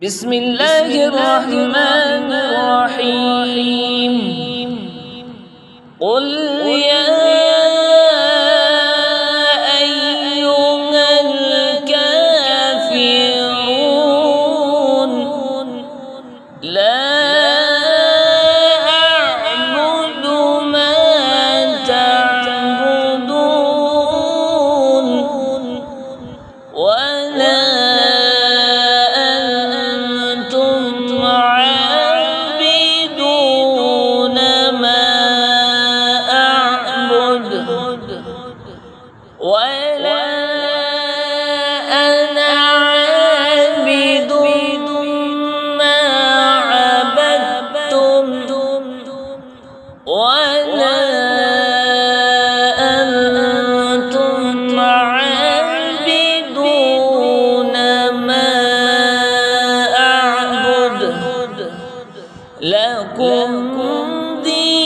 بسم الله الرحمن الرحيم. قل يا أيها الكافرون لا أعبد ما تعبدون ولا عابدون ما أعبد ولا أنا عابد ما عبدتم ولا أنتم عابدون ما أعبد لكم دينكم